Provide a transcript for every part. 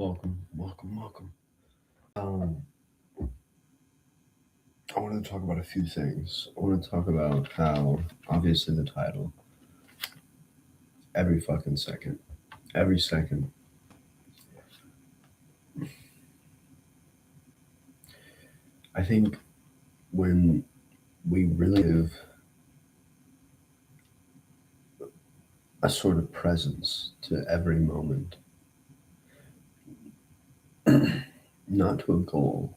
Welcome, welcome, welcome. Um, I want to talk about a few things. I want to talk about how, obviously, the title, every fucking second, every second, I think when we really give a sort of presence to every moment, not to a goal,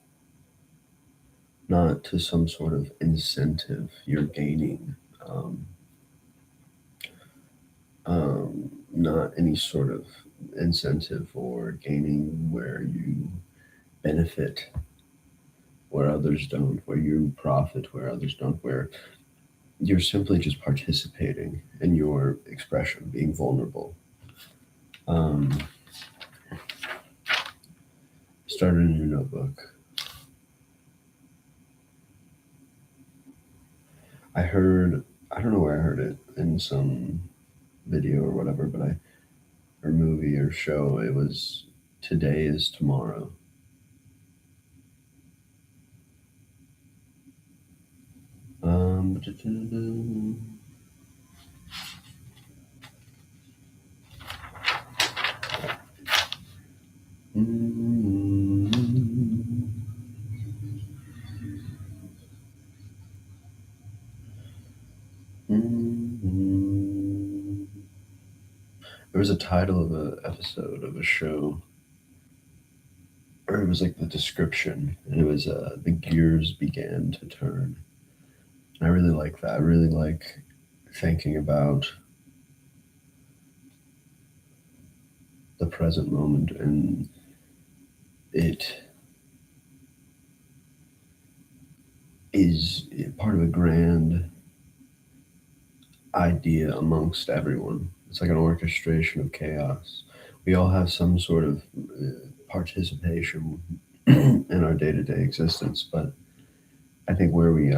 not to some sort of incentive you're gaining, um, not any sort of incentive or gaining where you benefit where others don't, where you profit where others don't, where you're simply just participating in your expression, being vulnerable. Um, Started a new notebook. I don't know where I heard it in some video or whatever, or movie or show. It was today is tomorrow. Um, There was a title of an episode of a show, or it was like the description, and it was the gears began to turn. I really like that. I really like thinking about the present moment, and it is part of a grand idea amongst everyone. It's like an orchestration of chaos. We all have some sort of participation in our day-to-day existence, but I think where we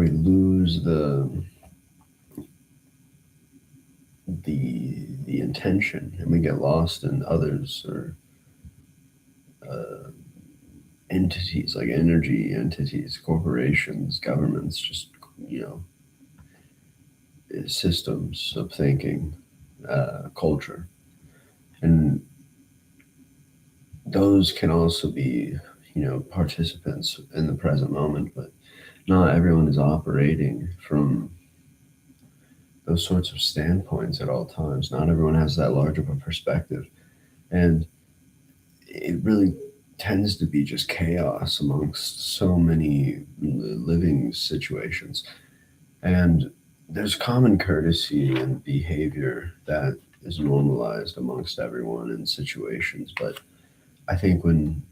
lose the intention and we get lost in others or uh, entities like energy entities, corporations, governments, just you know systems of thinking, culture, and those can also be participants in the present moment, but not everyone is operating from those sorts of standpoints at all times. Not everyone has that large of a perspective, and it really tends to be just chaos amongst so many living situations. And there's common courtesy and behavior that is normalized amongst everyone in situations. But I think when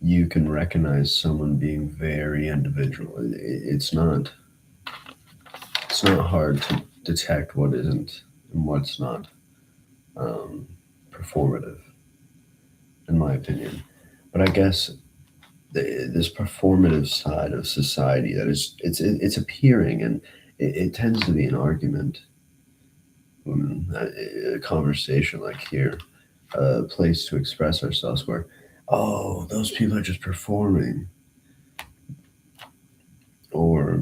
you can recognize someone being very individual, it's not hard to detect what isn't and what's not um, performative, in my opinion. But I guess this performative side of society that it's appearing, and it tends to be an argument, a conversation like here, a place to express ourselves where, oh, those people are just performing, or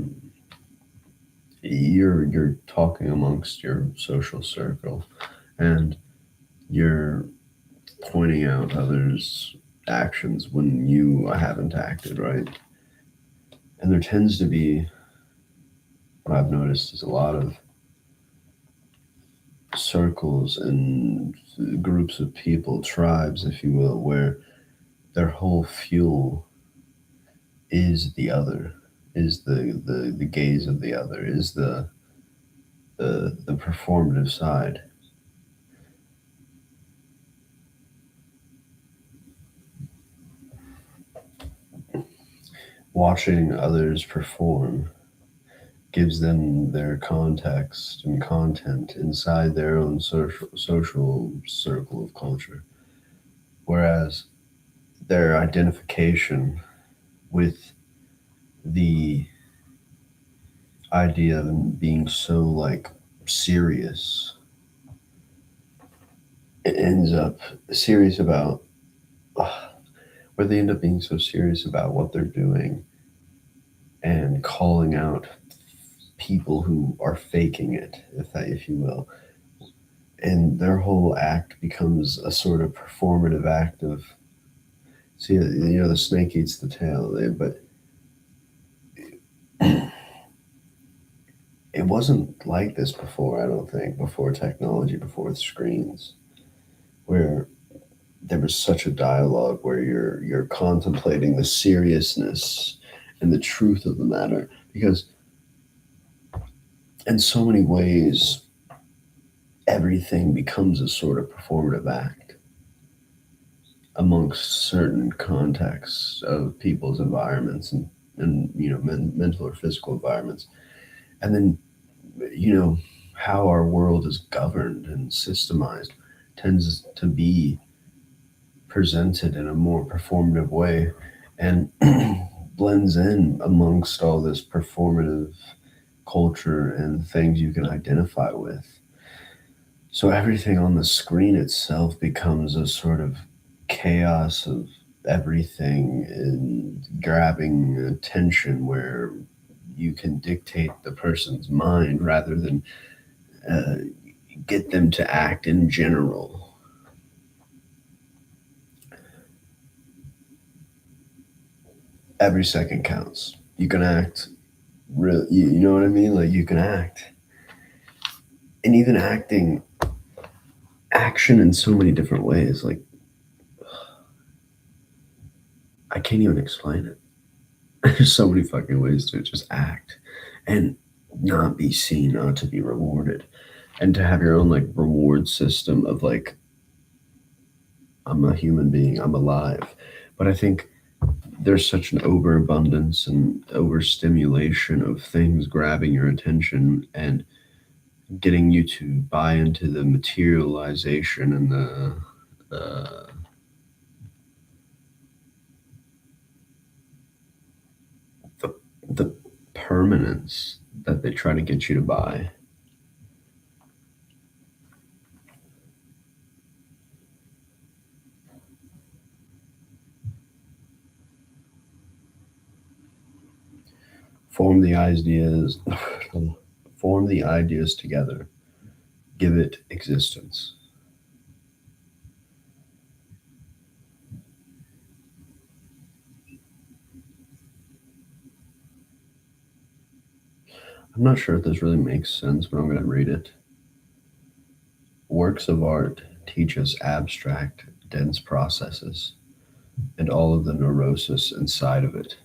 you're talking amongst your social circle and you're pointing out others' actions when you haven't acted right. And there tends to be, what I've noticed is a lot of circles and groups of people, tribes, if you will, where their whole fuel is the other, is the gaze of the other, is the performative side. Watching others perform gives them their context and content inside their own social circle of culture, whereas their identification with the idea of being so like serious, it ends up serious about, where they end up being so serious about what they're doing and calling out people who are faking it, if you will. And their whole act becomes a sort of performative act of, see, the snake eats the tail, but it wasn't like this before, I don't think, before technology, before screens, where there was such a dialogue where you're contemplating the seriousness and the truth of the matter, because in so many ways everything becomes a sort of performative act amongst certain contexts of people's environments, and mental or physical environments. And then, you know how our world is governed and systemized tends to be presented in a more performative way, and blends in amongst all this performative culture and things you can identify with. So everything on the screen itself becomes a sort of chaos of everything and grabbing attention, where you can dictate the person's mind rather than uh, get them to act in general. Every second counts. You can act real, you know what I mean? Like, you can act. And even action in so many different ways. Like, I can't even explain it. There's so many fucking ways to just act and not be seen, not to be rewarded, and to have your own like reward system of like, I'm a human being, I'm alive. But I think there's such an overabundance and overstimulation of things grabbing your attention and getting you to buy into the materialization and the, the permanence that they try to get you to buy. Form the ideas, form the ideas together, give it existence. I'm not sure if this really makes sense, but I'm going to read it. Works of art teach us abstract, dense processes and all of the neurosis inside of it.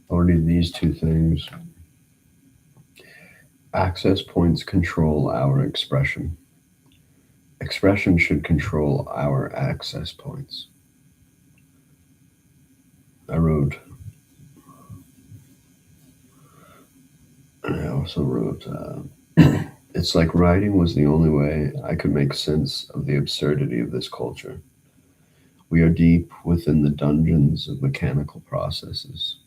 I'll read these two things. Access points control our expression. Expression should control our access points. I wrote, and I also wrote, it's like writing was the only way I could make sense of the absurdity of this culture. We are deep within the dungeons of mechanical processes.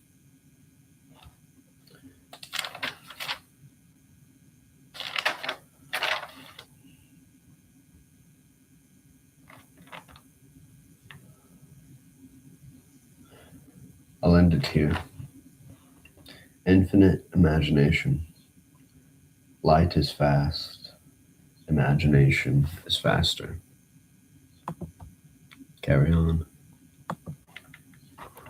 I'll end it here. Infinite imagination. Light is fast. Imagination is faster. Carry on.